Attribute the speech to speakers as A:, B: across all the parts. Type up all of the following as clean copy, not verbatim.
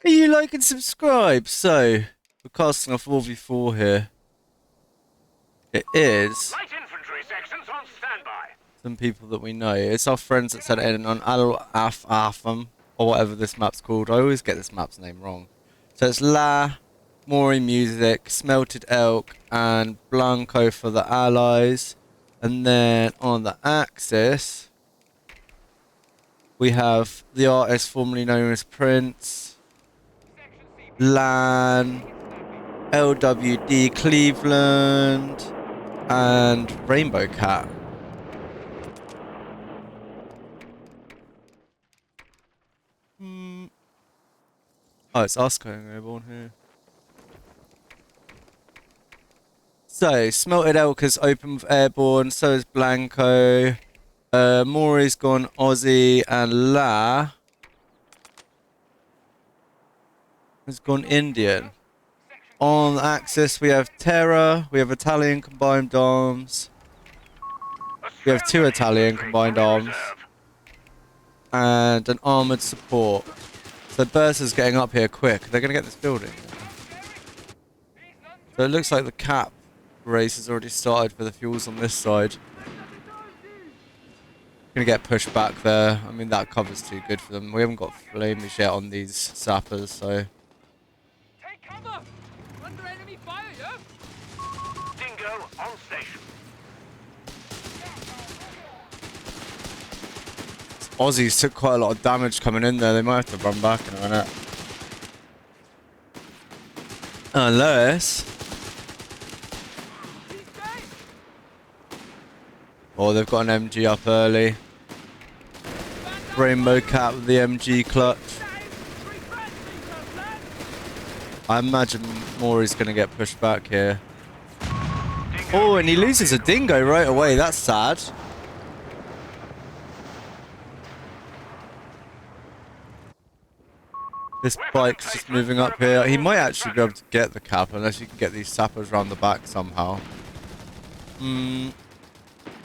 A: Are you like and subscribe? So, we're casting off 4v4 here. It is
B: Light infantry sections on standby.
A: some people that we know. It's our friends that sent it in on Al Afam, or whatever this map's called. I always get this map's name wrong. So it's La, Mori Music, Smelted Elk, and Blanco for the Allies. And then on the Axis, we have the artist formerly known as Prince, Lan, LWD Cleveland, and Rainbow Cat. Oh, it's us going airborne here. So, Smelted Elk is open with airborne, so is Blanco. Maury's gone Aussie, and La has gone Indian. On the Axis, we have Terra, we have Italian Combined Arms, we have 2 Italian Combined Arms, and an Armored Support. So Bursa's getting up here quick. They're going to get this building. So it looks like the cap race has already started for the fuels on this side. Going to get pushed back there. I mean, that cover's too good for them. We haven't got flamers yet on these sappers, so...
B: Take cover! Under enemy fire, yeah? Dingo on station.
A: Aussies took quite a lot of damage coming in there. They might have to run back in a minute. Unless... Oh, they've got an MG up early. Rainbow Cat with the MG clutch. I imagine Maury's going to get pushed back here. Oh, and he loses a dingo right away. That's sad. This bike's just moving up here. He might actually be able to get the cap unless you can get these sappers around the back somehow.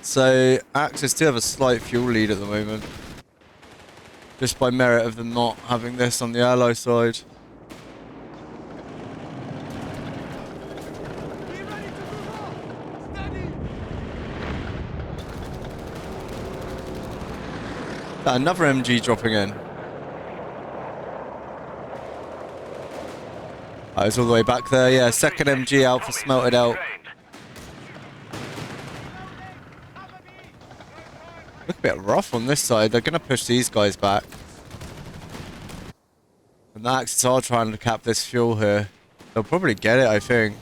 A: So, Axis do have a slight fuel lead at the moment. Just by merit of them not having this on the ally side. Another MG dropping in. Oh, it's all the way back there. Yeah, second MG out for Smelted Elk. Look a bit rough on this side. They're going to push these guys back. And the Axis are trying to cap this fuel here. They'll probably get it, I think.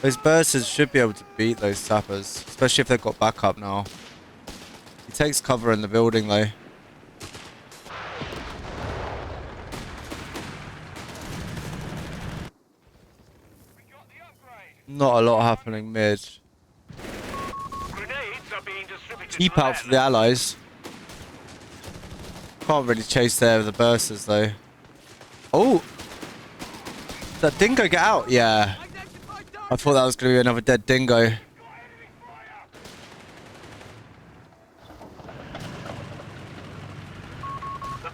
A: Those bursters should be able to beat those sappers, especially if they've got backup now. He takes cover in the building, though. Not a lot happening mid. Keep out for the allies. Can't really chase there with the bursters though. Oh! Did that dingo get out? Yeah. I thought that was going to be another dead dingo.
B: The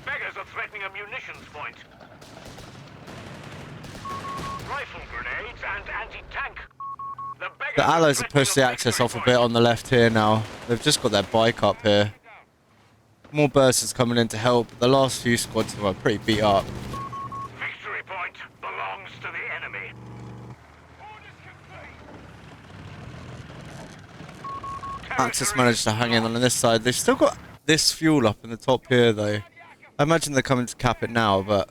B: beggars are threatening a munitions point. Rifle grenades and anti-tank.
A: The allies have pushed the Axis off a bit on the left here now. They've just got their bike up here. More bursters coming in to help. The last few squads were pretty beat up.
B: Victory point belongs to the enemy.
A: Axis managed to hang in on this side. They've still got this fuel up in the top here though. I imagine they're coming to cap it now, but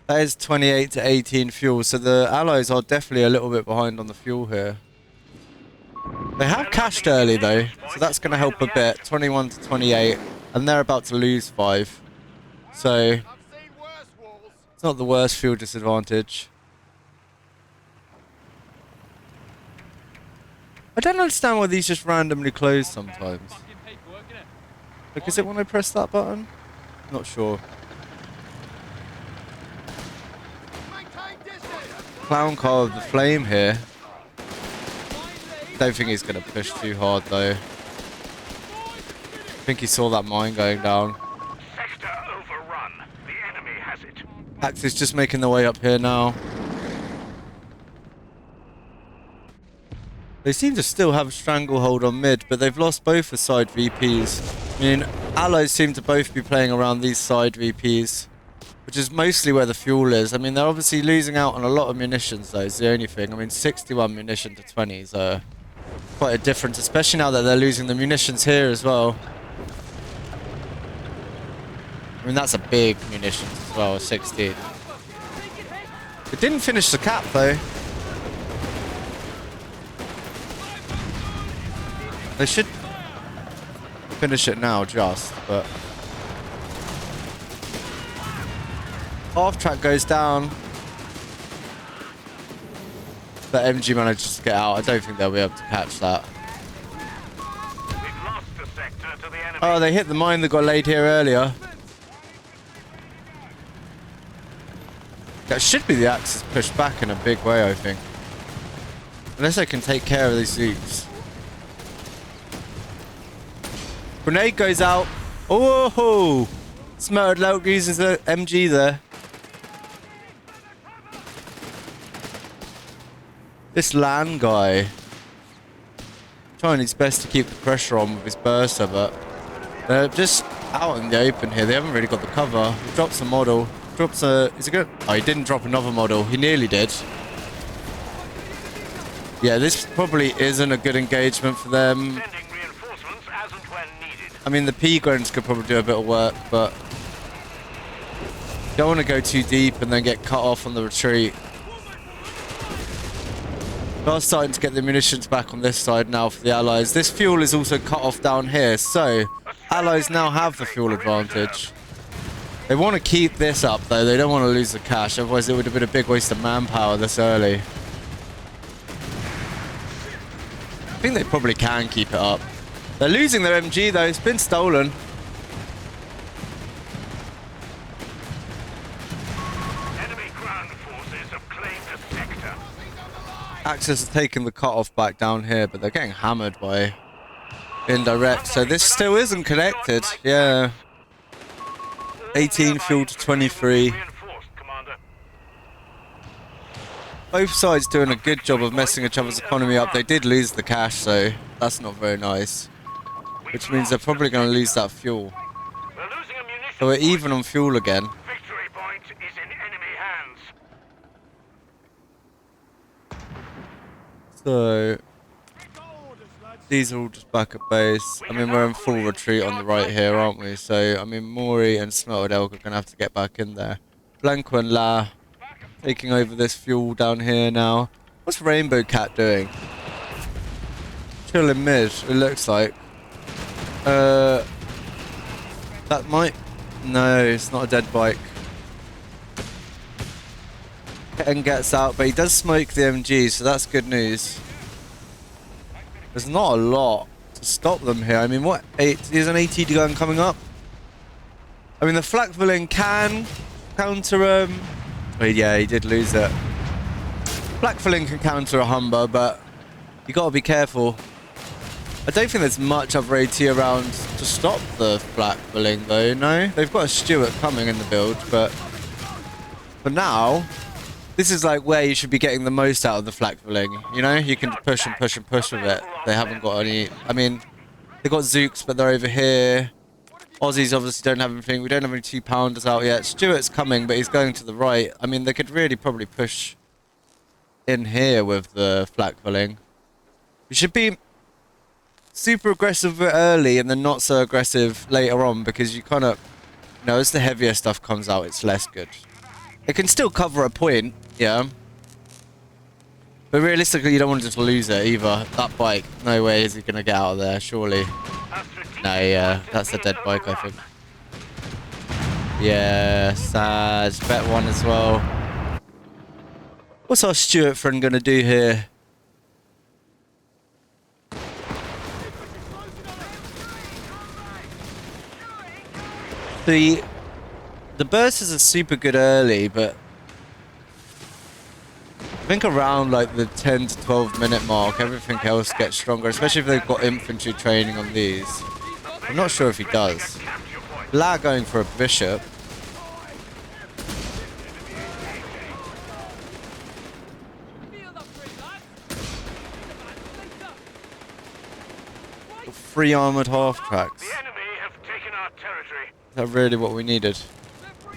A: that is 28 to 18 fuel, so the allies are definitely a little bit behind on the fuel here. They have cashed early though, so that's going to help a bit. 21 to 28, and they're about to lose 5. So it's not the worst fuel disadvantage. I don't understand why these just randomly close sometimes. Like, is it when I press that button? Not sure. Clown car with the flame here. Don't think he's going to push too hard though. I think he saw that mine going down.
B: Sector overrun. The enemy
A: Axis just making their way up here now. They seem to still have a stranglehold on mid, but they've lost both the side VPs. I mean, allies seem to both be playing around these side VPs, which is mostly where the fuel is. I mean, they're obviously losing out on a lot of munitions, though, is the only thing. I mean, 61 munition to 20 is quite a difference, especially now that they're losing the munitions here as well. I mean, that's a big munitions as well, 16. It didn't finish the cap, though. They should finish it now, just, but... Half track goes down. But MG manages to get out. I don't think they'll be able to catch that.
C: We've lost the sector to the enemy.
A: Oh, they hit the mine that got laid here earlier. That should be the Axis pushed back in a big way, I think. Unless they can take care of these Zooks. Grenade goes out. Oh! Smeltered Lauk uses the MG there. This land guy trying his best to keep the pressure on with his burster, but they're just out in the open here. They haven't really got the cover. He drops a model. Drops a... Is it good? Oh, he didn't drop another model. He nearly did. Yeah, this probably isn't a good engagement for them.
C: Sending reinforcements as and when needed.
A: I mean, the P-Grens could probably do a bit of work, but... Don't want to go too deep and then get cut off on the retreat. We are starting to get the munitions back on this side now for the Allies. This fuel is also cut off down here, so Allies now have the fuel advantage. They want to keep this up, though. They don't want to lose the cash, otherwise it would have been a big waste of manpower this early. I think they probably can keep it up. They're losing their MG, though. It's been stolen. Axis has taken the cutoff back down here, but they're getting hammered by indirect, so this still isn't connected. Yeah. 18 fuel to 23. Both sides doing a good job of messing each other's economy up. They did lose the cash, so that's not very nice. Which means they're probably going to lose that fuel. So we're even on fuel again.
C: Victory point is in enemy hands.
A: So these are all just back at base. I mean, we're in full retreat on the right here, aren't we? So, I mean, Maury and Smeltered Elk are going to have to get back in there. Blanco and La taking over this fuel down here now. What's Rainbow Cat doing? Chilling mid, it looks like. That might... No, it's not a dead bike. And gets out, but he does smoke the MG, so that's good news. There's not a lot to stop them here. I mean, what? There's an AT gun coming up. I mean, the flak villain can counter oh, yeah, he did lose it. Flak villain can counter a Humber, but you got to be careful. I don't think there's much other AT around to stop the flak villain, though. No, they've got a Stuart coming in the build, but for now. This is like where you should be getting the most out of the flak villain, you know? You can push and push and push with it. They haven't got any... I mean, they've got Zooks, but they're over here. Aussies obviously don't have anything. We don't have any 2-pounders out yet. Stuart's coming, but he's going to the right. I mean, they could really probably push in here with the flak villain. We should be super aggressive early and then not so aggressive later on, because you kind of... You know, as the heavier stuff comes out, it's less good. It can still cover a point, yeah. But realistically, you don't want to just lose it either. That bike, no way is he going to get out of there, surely. No, yeah, that's a dead bike, I think. Yeah, sad. Bet one as well. What's our Stuart friend going to do here? The bursters are super good early, but I think around like the 10 to 12 minute mark, everything else gets stronger, especially if they've got infantry training on these. I'm not sure if he does. La going for a bishop. 3 armoured half-tracks.
C: The enemy have taken our territory.
A: Is that really what we needed?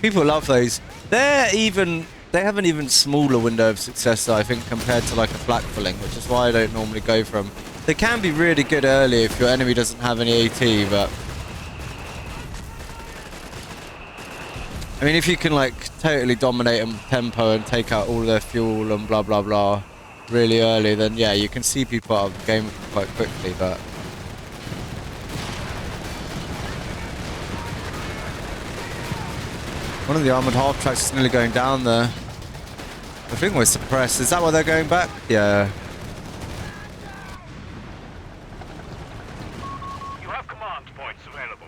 A: People love those. They have an even smaller window of success, I think, compared to like a flak filling, which is why I don't normally go for them. They can be really good early if your enemy doesn't have any AT, but I mean, if you can like totally dominate them tempo and take out all their fuel and blah blah blah really early, then yeah, you can see people out of the game quite quickly. But one of the armoured half tracks is nearly going down there. I think we're suppressed. Is that why they're going back? Yeah.
C: You have command points available.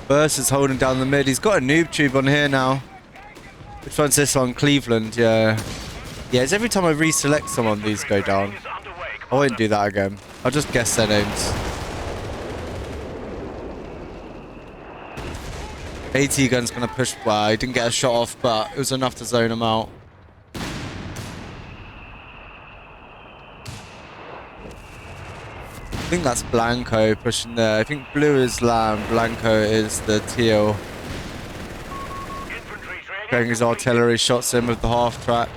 A: Burst is holding down the mid. He's got a noob tube on here now. Which one's this one? Cleveland, yeah. Yeah, it's every time I reselect someone, these go down. I won't do that again. I'll just guess their names. AT gun's gonna push. Well, he didn't get a shot off, but it was enough to zone him out. I think that's Blanco pushing there. I think blue is Lamb, Blanco is the teal. Going his artillery shots in with the half track.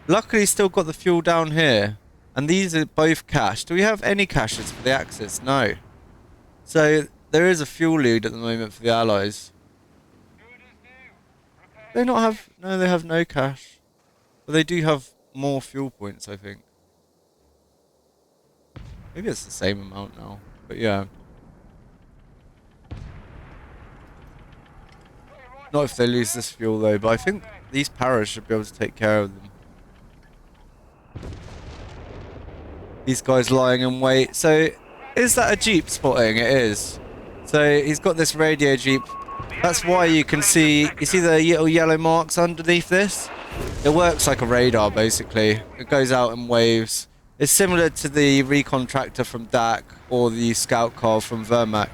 A: Luckily, he's still got the fuel down here. And these are both cache. Do we have any caches for the Axis? No. So there is a fuel lead at the moment for the Allies. They not have... No, they have no cache. But they do have more fuel points, I think. Maybe it's the same amount now. But yeah. Not if they lose this fuel though, but I think these paras should be able to take care of them. These guys lying in wait. So, is that a Jeep spotting? It is. So, he's got this radio Jeep. That's why you can see... You see the little yellow marks underneath this? It works like a radar, basically. It goes out in waves. It's similar to the recon tractor from DAC or the scout car from Wehrmacht.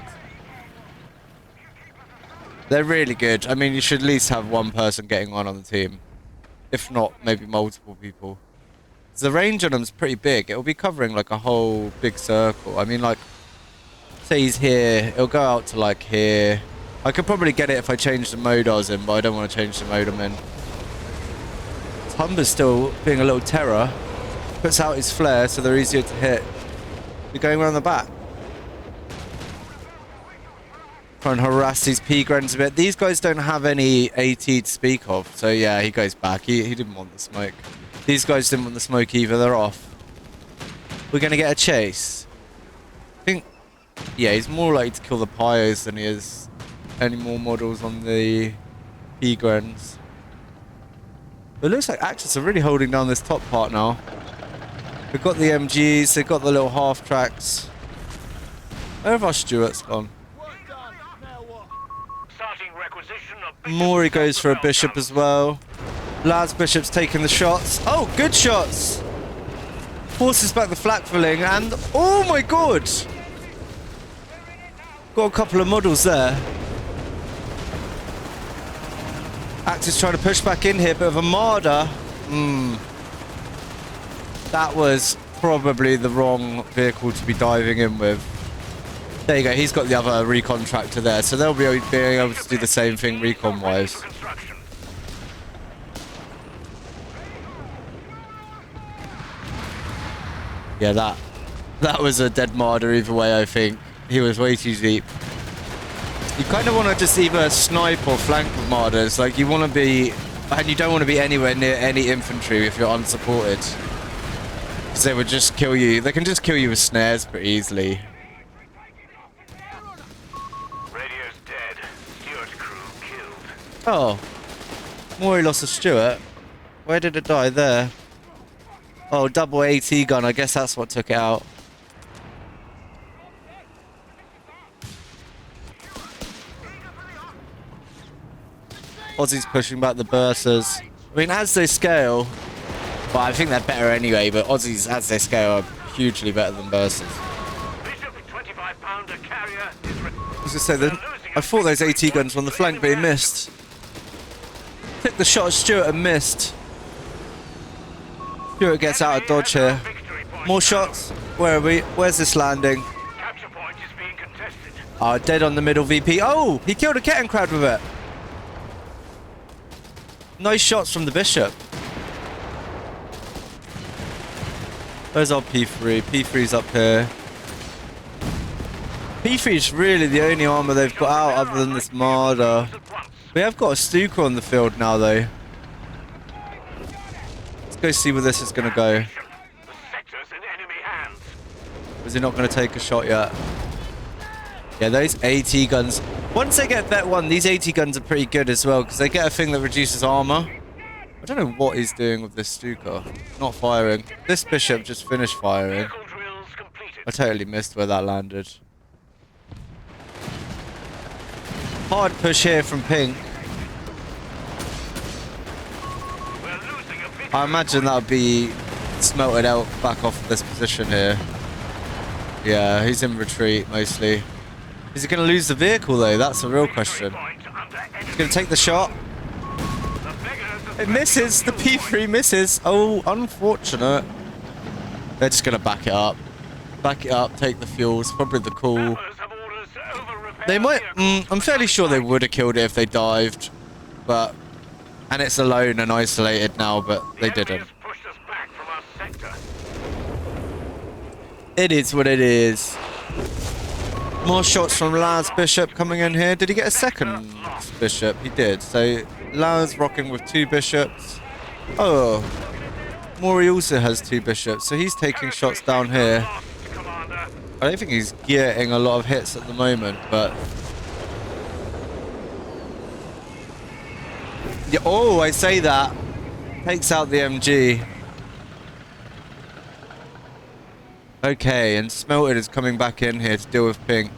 A: They're really good. I mean, you should at least have one person getting on the team. If not, maybe multiple people. The range on them is pretty big. It'll be covering like a whole big circle. I mean, like, say he's here, it'll go out to like here. I could probably get it if I change the mode I was in, but I don't want to change the mode I'm in. Humber's still being a little terror. Puts out his flare so they're easier to hit. You're going around the back. Try and harass these P-Grens a bit. These guys don't have any AT to speak of, so yeah, he goes back. He didn't want the smoke. These guys didn't want the smoke either, they're off. We're going to get a chase. I think, yeah, he's more likely to kill the Pyos than he is any more models on the P-Grens. It looks like Axis are really holding down this top part now. They've got the MGs, they've got the little half tracks. Where have our Stuarts gone? Maury goes for a bishop as well. Lad's bishop's taking the shots. Oh, good shots! Forces back the flak filling and... Oh my god! Got a couple of models there. Axis trying to push back in here, bit of a marder. That was probably the wrong vehicle to be diving in with. There you go, he's got the other recon tractor there, so they'll be able to do the same thing recon-wise. Yeah, that was a dead marder either way, I think. He was way too deep. You kind of want to just either snipe or flank with marders. Like, you want to be... And you don't want to be anywhere near any infantry if you're unsupported. Because they would just kill you. They can just kill you with snares pretty easily.
C: Radio's dead. Stewart crew killed.
A: Oh. Maury lost a Stuart. Where did it die? There. Oh, double AT gun. I guess that's what took it out. Aussie's pushing back the bursars. I mean, as they scale... Well, I think they're better anyway, but Aussies, as they scale, are hugely better than bursars. I was going to say, I thought those AT guns were on the flank, but he missed. Took the shot at Stuart and missed. Stuart gets out of dodge here. More shots. Where are we? Where's this landing?
C: Capture point is being contested.
A: Oh, dead on the middle VP. Oh, he killed a Kettenkrad with it. Nice shots from the Bishop. Where's our P3? P3's up here. P3 is really the only armor they've got out other than this Marder. We have got a Stuka on the field now though. Let's go see where this is going to go.
C: The sector's in enemy hands.
A: Is he not going to take a shot yet? Yeah, those AT guns. Once they get Vet 1, these AT guns are pretty good as well because they get a thing that reduces armor. I don't know what he's doing with this Stuka. Not firing. This Bishop just finished firing.
C: Vehicle drills completed.
A: I totally missed where that landed. Hard push here from Pink.
C: We're losing a big
A: I imagine that would be smelted out back off of this position here. Yeah, he's in retreat mostly. Is he going to lose the vehicle though? That's a real question.
C: point under enemy.
A: He's going to take the shot.
C: The beggars
A: It misses. The P3 misses. Oh, unfortunate. They're just going to back it up. Back it up, take the fuels. Probably the call.
C: have orders to over-repair
A: They might...
C: vehicles.
A: I'm fairly sure they would have killed it if they dived. But... And it's alone and isolated now, but they
C: The enemy
A: didn't.
C: has pushed us back from our sector.
A: It is what it is. More shots from Laz Bishop coming in here. Did he get a second Bishop? He did. So Laz rocking with 2 Bishops. Oh. Maury also has 2 Bishops. So he's taking shots down here.
C: Lost, Commander.
A: I don't think he's getting a lot of hits at the moment, but... Yeah, oh, I say that. Takes out the MG. Okay, and Smelted is coming back in here to deal with Pink.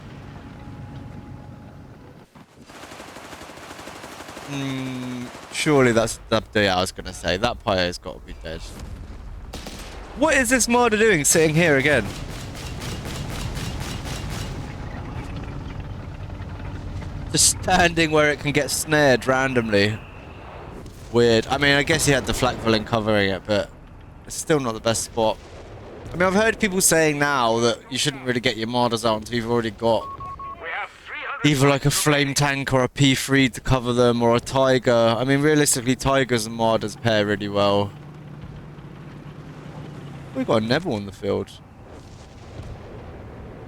A: Surely that's... Yeah, I was going to say, that Pyre's got to be dead. What is this Marder doing sitting here again? Just standing where it can get snared randomly. Weird. I mean, I guess he had the flak villain covering it, but it's still not the best spot. I mean, I've heard people saying now that you shouldn't really get your Marders out until you've already got
C: We have 300
A: either like a flame tank or a P3 to cover them, or a Tiger. I mean, realistically, Tigers and Marders pair really well. We've got a Neville on the field.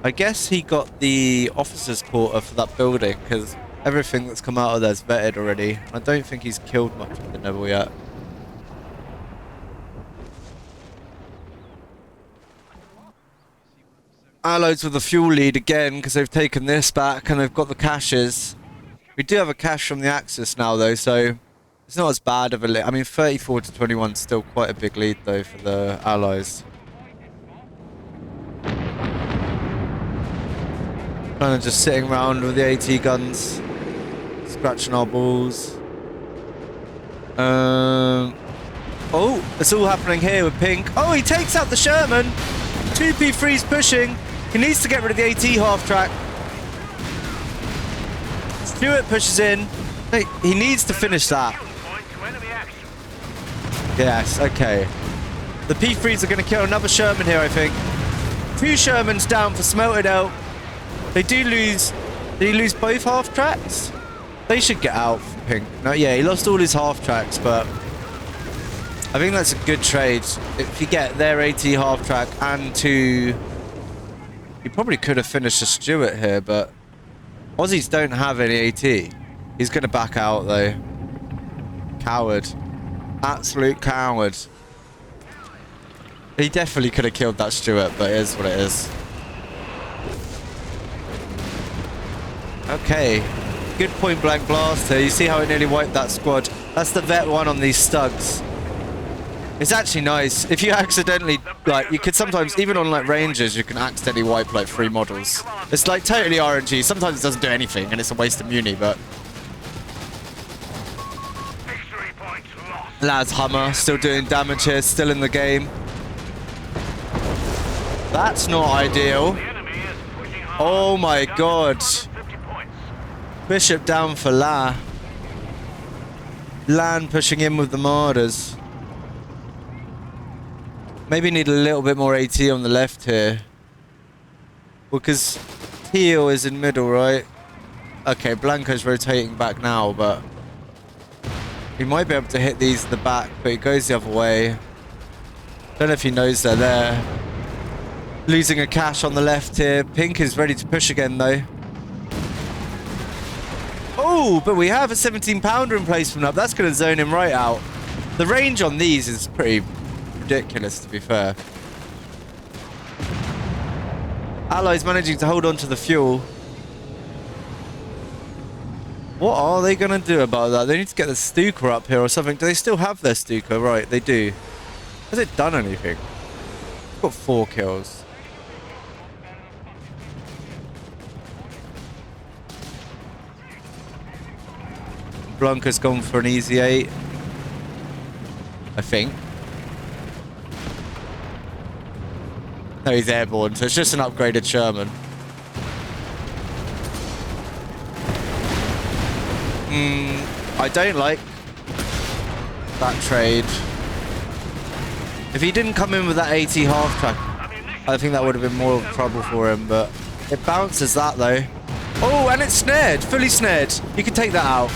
A: I guess he got the officer's quarter for that building, because everything that's come out of there's vetted already. I don't think he's killed much of the Neville yet. Allies with the fuel lead again, because they've taken this back and they've got the caches. We do have a cache from the Axis now though, so it's not as bad of a lead. I mean, 34 to 21 is still quite a big lead though for the Allies. Kind of just sitting around with the AT guns, scratching our balls. Oh, it's all happening here with Pink. Oh, he takes out the Sherman. 2 P3s pushing. He needs to get rid of the AT half track. Stewart pushes in. Hey, he needs to finish that.
C: point to enemy action.
A: Yes, okay. The P3s are going to kill another Sherman here, I think. 2 Shermans down for Smelted out. They do lose... Did he lose both half tracks? They should get out for Pink. No, yeah, he lost all his half tracks, but... I think that's a good trade. If you get their AT half track and 2... He probably could have finished a Stuart here, but... Aussies don't have any AT. He's going to back out, though. Coward. Absolute coward. He definitely could have killed that Stuart, but it is what it is. Okay. Good point-blank blast here. You see how it nearly wiped that squad? That's the vet one on these Stugs. It's actually nice. If you accidentally, like, you could sometimes, even on, like, Rangers, you can accidentally wipe, like, 3 models. It's, like, totally RNG. Sometimes it doesn't do anything, and it's a waste of muni, but...
C: Victory point lost.
A: Lads Hummer, still doing damage here, still in the game. That's not ideal.
C: The enemy is pushing hard.
A: Oh my god.
C: 50 points.
A: Bishop down for La. Lan pushing in with the Marders. Maybe need a little bit more AT on the left here. Because Teal is in middle, right? Okay, Blanco's rotating back now, but he might be able to hit these in the back, but he goes the other way. Don't know if he knows they're there. Losing a cache on the left here. Pink is ready to push again, though. Oh, but we have a 17-pounder emplacement up. That's going to zone him right out. The range on these is pretty ridiculous, to be fair. Allies managing to hold on to the fuel. What are they going to do about that? They need to get the Stuka up here or something. Do they still have their Stuka? Right, they do. Has it done anything? It's got 4 kills. Blanca's gone for an easy 8. I think. No, he's airborne, so it's just an upgraded Sherman. I don't like that trade. If he didn't come in with that 80 half track, I think that would have been more trouble for him, but it bounces that though. Oh, and it's snared, fully snared. You can take that out.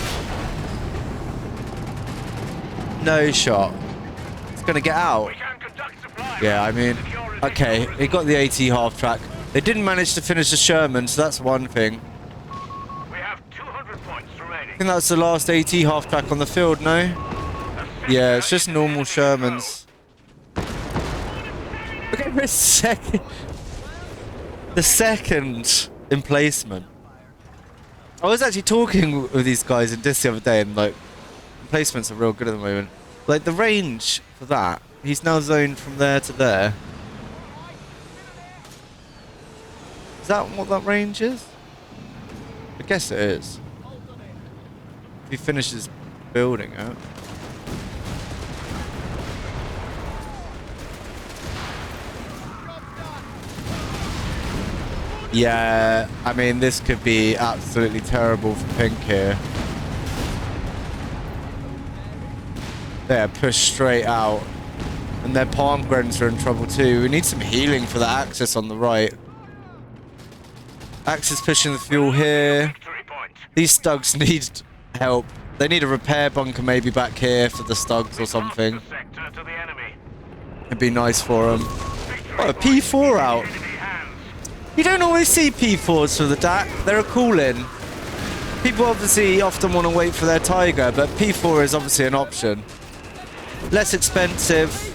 A: No shot. It's gonna get out. Yeah, I mean, okay, he got the 80 half track. They didn't manage to finish the Sherman, so that's one thing.
C: We have 200 points remaining.
A: I think that's the last 80 half track on the field, no? Yeah, it's just normal Shermans. Look at this second. The second emplacement. I was actually talking with these guys in this the other day, and like, emplacements are real good at the moment. Like the range for that, he's now zoned from there to there. Is that what that range is? I guess it is. If he finishes building it. Yeah, I mean, this could be absolutely terrible for Pink here. They're pushed straight out. And their palm grens are in trouble too. We need some healing for the Axis on the right. Axis pushing the fuel here. These Stugs need help. They need a repair bunker maybe back here for the Stugs or something. It'd be nice for them. Oh, a P4 out. You don't always see P4s for the DAC. They're a call-in. People obviously often want to wait for their Tiger, but P4 is obviously an option. Less expensive.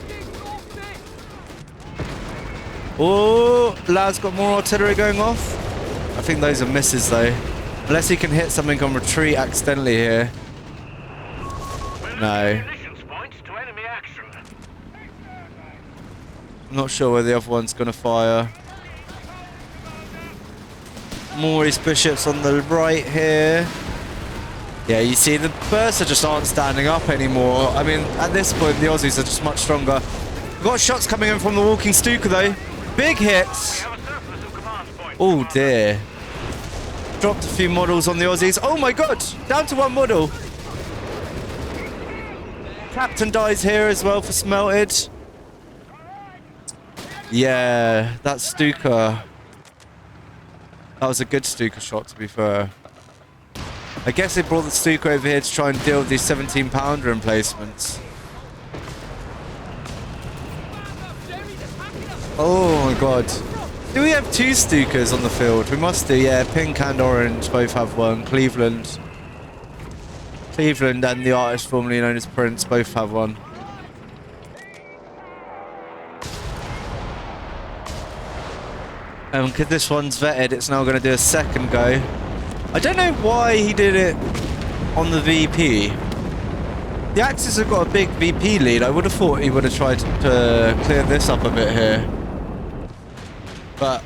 A: Oh, Lad's got more artillery going off. I think those are misses though. Unless he can hit something on retreat accidentally here. No. I'm not sure where the other one's going to fire. More his bishops on the right here. Yeah, you see, the bursts just aren't standing up anymore. I mean, at this point, the Aussies are just much stronger. We've got shots coming in from the walking Stuka, though. Big hits. Oh, dear. Dropped a few models on the Aussies. Oh, my God. Down to 1 model. Captain dies here as well for smelted. Yeah, that Stuka. That was a good Stuka shot, to be fair. I guess they brought the Stuka over here to try and deal with these 17-pounder emplacements. Oh my god. Do we have 2 Stukas on the field? We must do, yeah. Pink and orange both have one. Cleveland and the artist formerly known as Prince both have one. Because this one's vetted, it's now going to do a second go. I don't know why he did it on the VP. The Axis have got a big VP lead. I would have thought he would have tried to clear this up a bit here. But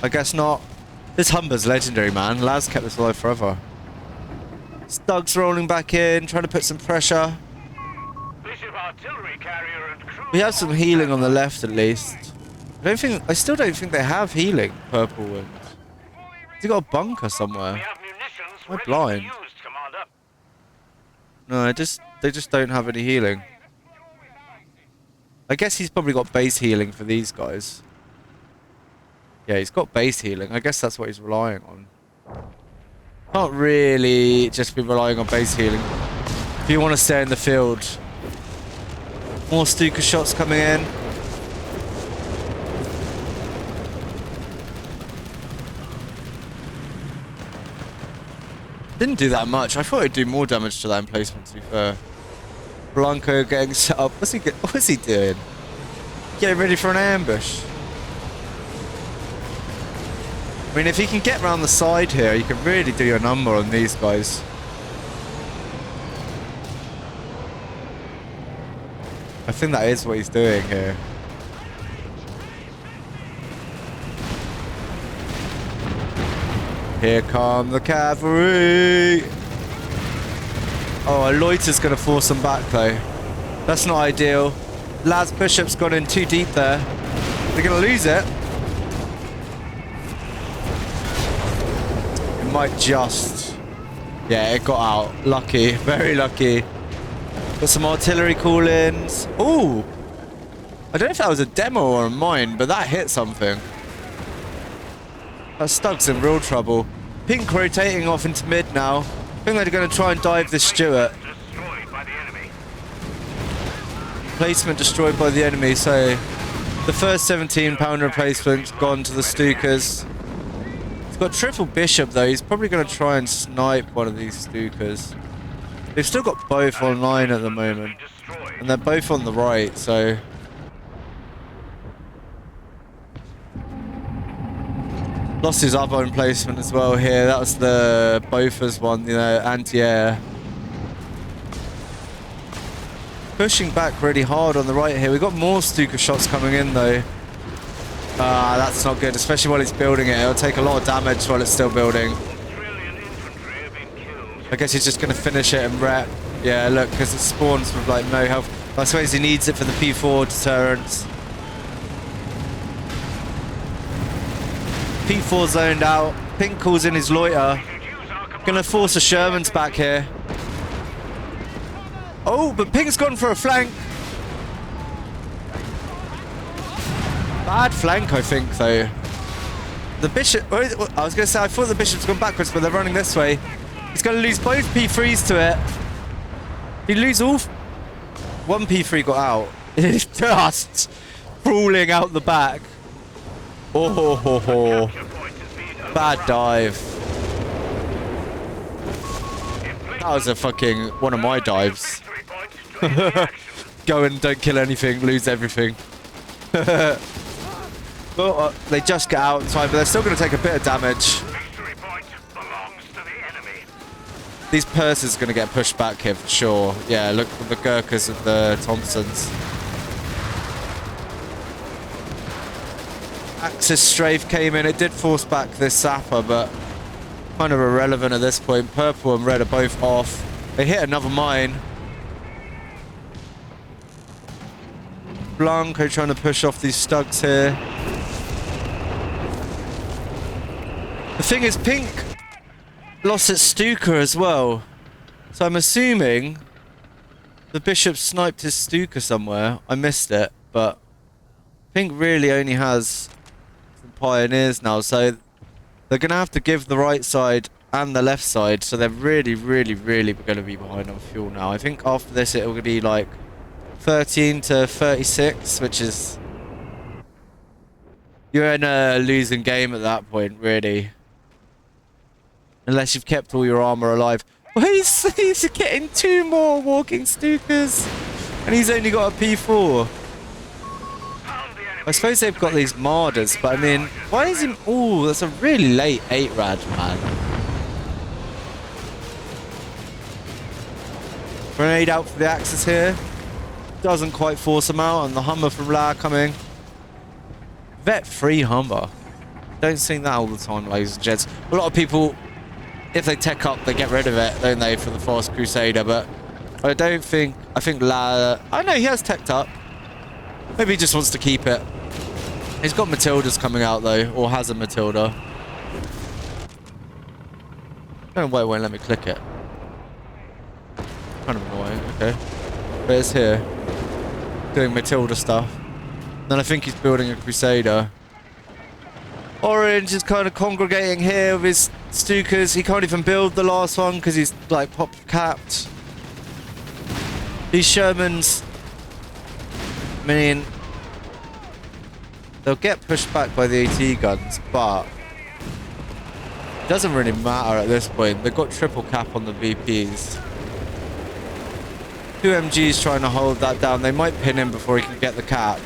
A: I guess not. This Humber's legendary, man. Laz kept this alive forever. Stugs rolling back in, trying to put some pressure. We have some healing on the left at least. I still don't think they have healing, Purple Wind. Has he got a bunker somewhere? Am I blind? No, they just don't have any healing. I guess he's probably got base healing for these guys. Yeah, he's got base healing. I guess that's what he's relying on. Can't really just be relying on base healing. If you want to stay in the field. More Stuka shots coming in. Didn't do that much. I thought it'd do more damage to that emplacement, to be fair. Blanco getting set up. What's he doing? Getting ready for an ambush. I mean, if he can get around the side here, you can really do your number on these guys. I think that is what he's doing here. Here come the cavalry! Oh, a loiter's going to force them back though. That's not ideal. Laz Bishop's gone in too deep there. They're going to lose it. It might just... Yeah, it got out. Lucky. Very lucky. Got some artillery call-ins. Ooh! I don't know if that was a demo or a mine, but that hit something. That Stug's in real trouble. Pink rotating off into mid now. I think they're going to try and dive this Stuart. Placement destroyed by the enemy, so the first 17-pounder replacement's gone to the Stukas. He's got triple Bishop though. He's probably going to try and snipe one of these Stukas. They've still got both online at the moment, and they're both on the right, so... Lost his other emplacement as well here. That was the Bofors one, you know, anti-air. Pushing back really hard on the right here. We've got more Stuka shots coming in though. That's not good, especially while he's building it. It'll take a lot of damage while it's still building. I guess he's just going to finish it and rep. Yeah, look, because it spawns with like no health. I suppose he needs it for the P4 deterrence. P4 zoned out. Pink calls in his loiter. Gonna force a Sherman's back here. Oh, but Pink's gone for a flank. Bad flank, I think, though. The Bishop... I was gonna say, I thought the Bishop's gone backwards, but they're running this way. He's gonna lose both P3s to it. He lose all... One P3 got out. It's just crawling out the back. Oh, ho, ho, ho. Bad dive. That was a fucking one of my dives. Go and don't kill anything, lose everything. Well, they just get out in time, but they're still going to take a bit of damage. These purses are going to get pushed back here for sure. Yeah, look at the Gurkhas and the Thompsons. Axis strafe came in. It did force back this sapper, but kind of irrelevant at this point. Purple and red are both off. They hit another mine. Blanco trying to push off these Stugs here. The thing is, Pink lost its Stuka as well. So I'm assuming the Bishop sniped his Stuka somewhere. I missed it, but Pink really only has some Pioneers now, so they're going to have to give the right side and the left side, so they're really, really, really going to be behind on fuel now. I think after this it will be like 13 to 36, which is... You're in a losing game at that point, really. Unless you've kept all your armor alive. Well, he's getting 2 more walking Stukas, and he's only got a P4. I suppose they've got these Marders, but I mean, why is he... Ooh, that's a really late 8-rad, man. Grenade out for the Axis here. Doesn't quite force him out, and the Hummer from La coming. Vet free Hummer. Don't see that all the time, ladies and gents. A lot of people, if they tech up, they get rid of it, don't they, for the Fast Crusader, but I don't think... I think La... I know he has teched up. Maybe he just wants to keep it. He's got Matildas coming out though, or has a Matilda. I don't know why it won't let me click it. Kind of annoying, okay. But it's here. Doing Matilda stuff. Then I think he's building a Crusader. Orange is kind of congregating here with his Stukas. He can't even build the last one because he's like pop capped. These Shermans, I mean, they'll get pushed back by the AT guns, but it doesn't really matter at this point. They've got triple cap on the VPs. 2 MGs trying to hold that down. They might pin him before he can get the cap.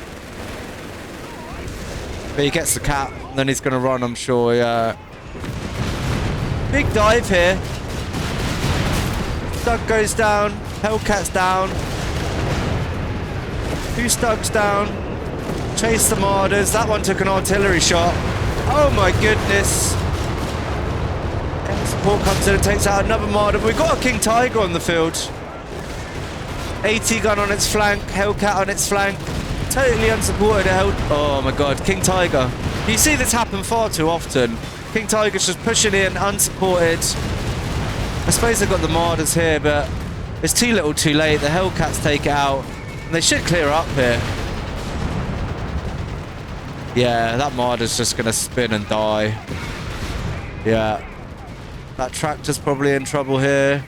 A: But he gets the cap, and then he's going to run, I'm sure, yeah. Big dive here. Stug goes down. Hellcat's down. 2 Stugs down. Chase the Marders. That one took an artillery shot. Oh my goodness. Air support comes in and takes out another Marder. We've got a King Tiger on the field. AT gun on its flank. Hellcat on its flank. Totally unsupported. Oh my god, King Tiger. You see this happen far too often. King Tiger's just pushing in, unsupported. I suppose they've got the Marders here, but it's too little too late. The Hellcats take it out. And they should clear up here. Yeah, that Marder's just going to spin and die. Yeah. That tractor's probably in trouble here.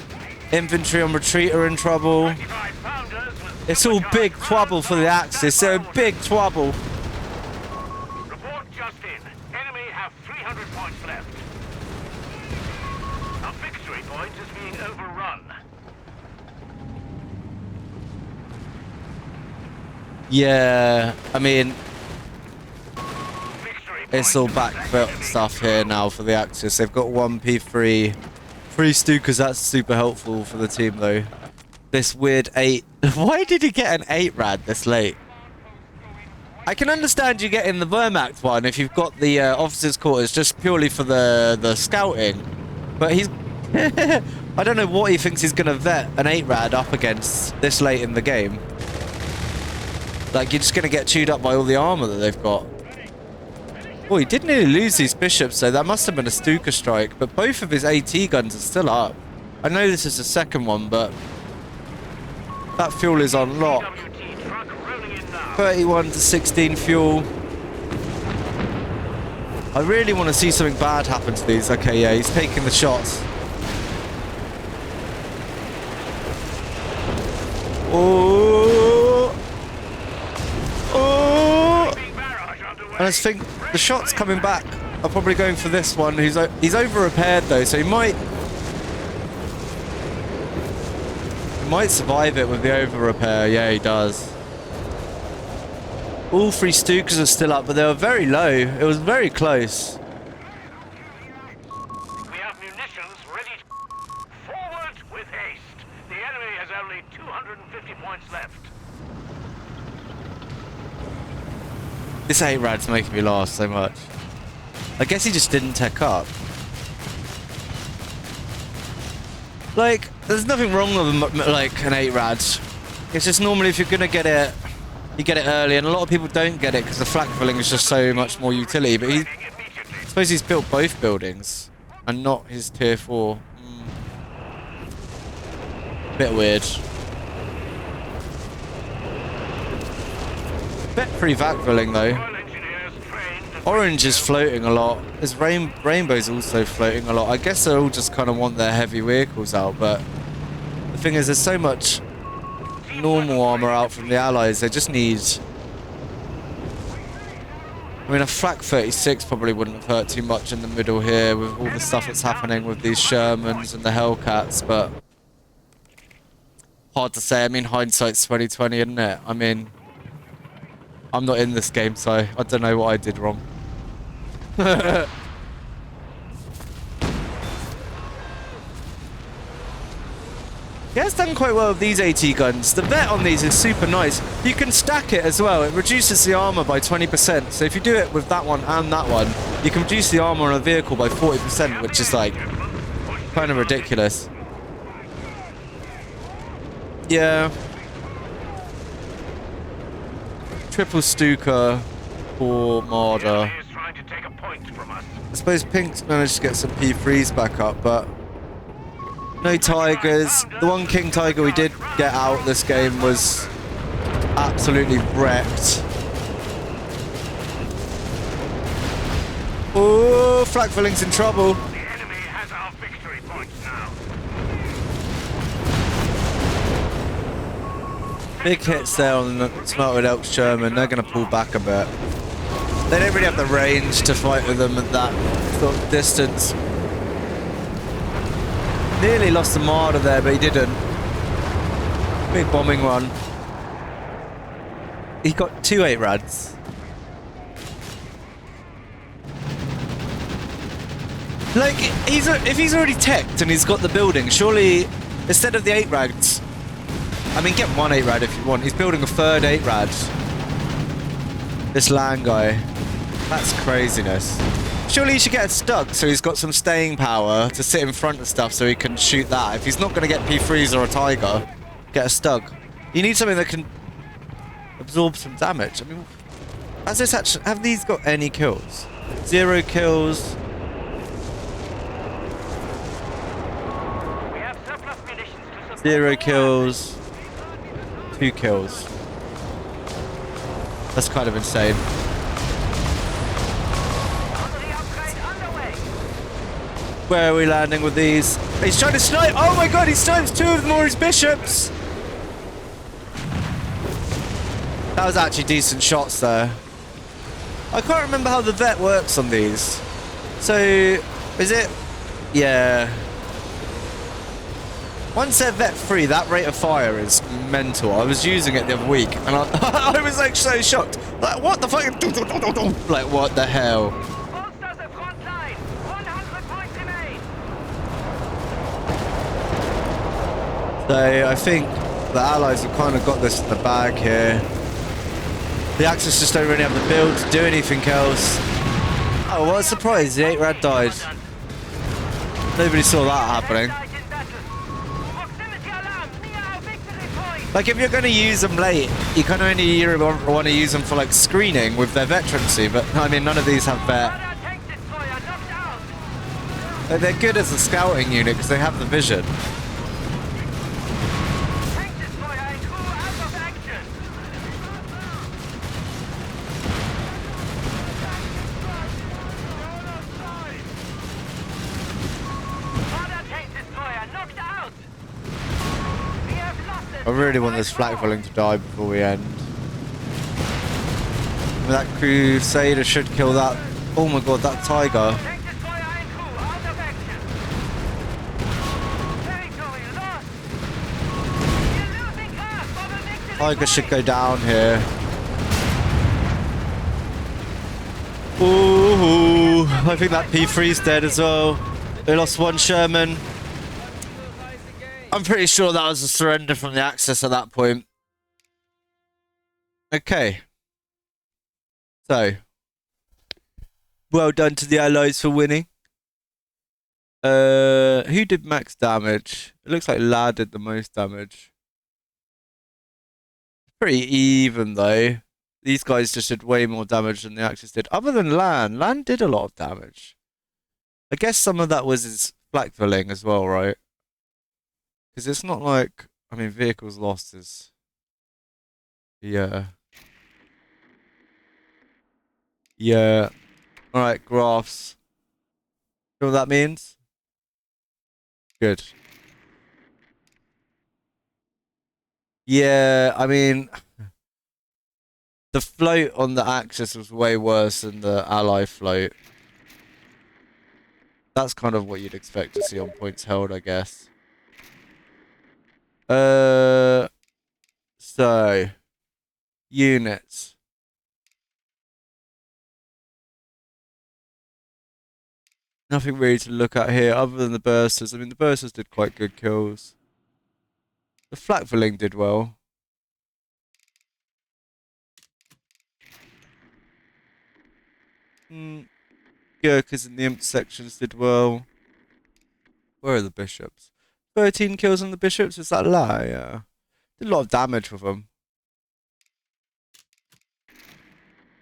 A: Infantry on retreat are in trouble. It's all big trouble for the Axis. So big trouble.
C: Report just in. Enemy have 300 points left. Our victory point is being overrun.
A: Yeah, I mean, it's all backfoot stuff here now for the Axis. They've got 1 P3, 3 Stukas. That's super helpful for the team though. This weird 8. Why did he get an 8 rad this late? I can understand you getting the Wehrmacht one if you've got the officers' quarters just purely for the scouting. But he's... I don't know what he thinks he's going to vet an 8 rad up against this late in the game. Like, you're just going to get chewed up by all the armor that they've got. Oh, he did nearly lose these bishops, so that must have been a Stuka strike. But both of his AT guns are still up. I know this is the second one, but that fuel is on lock. 31 to 16 fuel. I really want to see something bad happen to these. Okay, yeah, he's taking the shots. Oh! Oh! And I think the shots coming back are probably going for this one. He's over repaired though, so he might survive it with the over repair. Yeah, he does. All 3 Stukas are still up, but they were very low. It was very close.
C: We have munitions ready. Forward with haste. The enemy has only 250 points left.
A: This 8 rad's making me laugh so much. I guess he just didn't tech up. Like, there's nothing wrong with like an 8 rad. It's just normally if you're gonna get it, you get it early, and a lot of people don't get it because the flak filling is just so much more utility. But I suppose he's built both buildings and not his tier 4. Bit weird. Bit pretty vac filling though. Orange is floating a lot. His rainbow's also floating a lot. I guess they all just kind of want their heavy vehicles out, but the thing is, there's so much normal armor out from the allies. They just need... I mean, a flak 36 probably wouldn't have hurt too much in the middle here with all the stuff that's happening with these Shermans and the Hellcats, but hard to say. I mean, hindsight's 2020, isn't it? I mean, I'm not in this game, so I don't know what I did wrong. He has done quite well with these AT guns. The vet on these is super nice. You can stack it as well. It reduces the armor by 20%. So if you do it with that one and that one, you can reduce the armor on a vehicle by 40%, which is like kind of ridiculous. Yeah. Triple Stuka for Marder. I suppose Pink's managed to get some P3s back up, but no Tigers. The one King Tiger we did get out this game was absolutely wrecked. Oh, flak filling's in trouble.
C: The enemy has our victory points now.
A: Big hits there on the Smartwood Elks Sherman. They're going to pull back a bit. They don't really have the range to fight with them at that sort of distance. Nearly lost the Marder there, but he didn't. Big bombing run. He got 2 8-rads. Like, if he's already teched and he's got the building, surely instead of the 8-rads, I mean, get 1 8-rad if you want. He's building a 3rd 8-rad. This land guy. That's craziness. Surely he should get a Stug so he's got some staying power to sit in front of stuff so he can shoot that. If he's not going to get P3s or a Tiger, get a Stug. You need something that can absorb some damage. I mean, has this actually, have these got any kills? 0 kills.
C: We have surplus munitions to support
A: 0
C: the
A: kills. 2 kills. That's kind of insane.
C: artillery upgrade underway.
A: Where are we landing with these? He's trying to snipe! Oh my god, he snipes 2 of them or his bishops! That was actually decent shots there. I can't remember how the vet works on these. So, is it? Yeah. Once they're vet free, that rate of fire is mental. I was using it the other week and I was like so shocked. Like, what the fuck? Like, what the hell?
C: Bolster the front line. 100 points remain.
A: So I think the Allies have kind of got this in the bag here. The Axis just don't really have the build to do anything else. Oh, what a surprise, the 8-rad died. Nobody saw that happening.
C: Died in battle. Proximity alarm near our victory point.
A: Like, if you're going to use them late, you kind of only want to use them for, like, screening with their veterancy, but, I mean, none of these have vet.
C: Radar tank destroyer knocked out.
A: Like, they're good as a scouting unit because they have the vision.
C: Tank destroyer and crew out of action. Radar tank destroyer knocked out. We have lost it.
A: I really want this flak filling to die before we end. That Crusader should kill that. Oh my god, that Tiger.
C: Tank destroyer and crew out of action. Territory lost. You're losing ground for the victory
A: Tiger should
C: point.
A: go down here. Ooh, I think that P3's dead as well. They lost 1 Sherman. I'm pretty sure that was a surrender from the Axis at that point. Okay. So, well done to the Allies for winning. Who did max damage? It looks like La did the most damage. Pretty even though. These guys just did way more damage than the Axis did. Other than Lan. Lan did a lot of damage. I guess some of that was his flak filling as well, right? Because it's not like, I mean, vehicles lost is... Yeah. Yeah. Alright, graphs. You know what that means? Good. Yeah, I mean... The float on the Axis was way worse than the Ally float. That's kind of what you'd expect to see on points held, I guess. So... Units. Nothing really to look at here other than the bursters. I mean, the bursters did quite good kills. The flak filling did well. Gurkhas in the imp sections did well. Where are the bishops? 13 kills on the bishops? Is that a lie? Yeah. Did a lot of damage with them.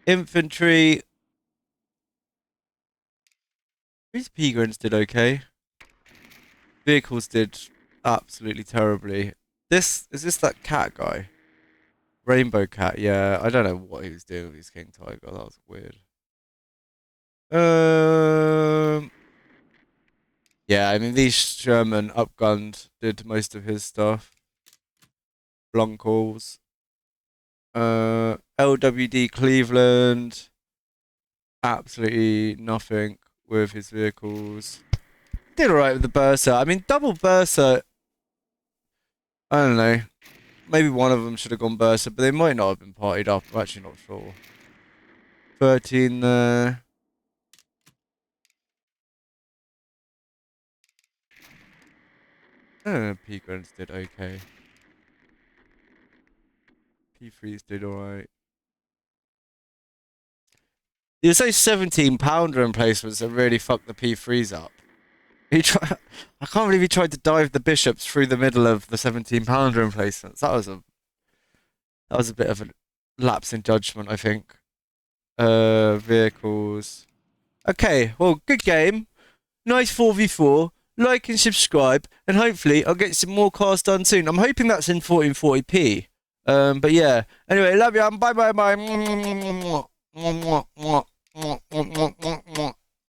A: Infantry. These Pegrins did okay. Vehicles did absolutely terribly. Is this that cat guy? Rainbow cat, yeah. I don't know what he was doing with his King Tiger. That was weird. Yeah, I mean, these Sherman upgunned did most of his stuff. Blancals. LWD Cleveland. Absolutely nothing with his vehicles. Did alright with the Bursa. I mean, double Bursa. I don't know. Maybe one of them should have gone Bursa, but they might not have been partied up. I'm actually not sure. 13 there. P-Grunts did okay. P3s did alright. You say 17-pounder emplacements that really fucked the P3s up. I can't believe he tried to dive the bishops through the middle of the 17-pounder emplacements. That was a bit of a lapse in judgment, I think. Vehicles. Okay, well, good game. Nice 4v4. Like and subscribe, and hopefully I'll get some more cars done soon. I'm hoping that's in 1440p. But yeah. Anyway, love you. Bye bye bye.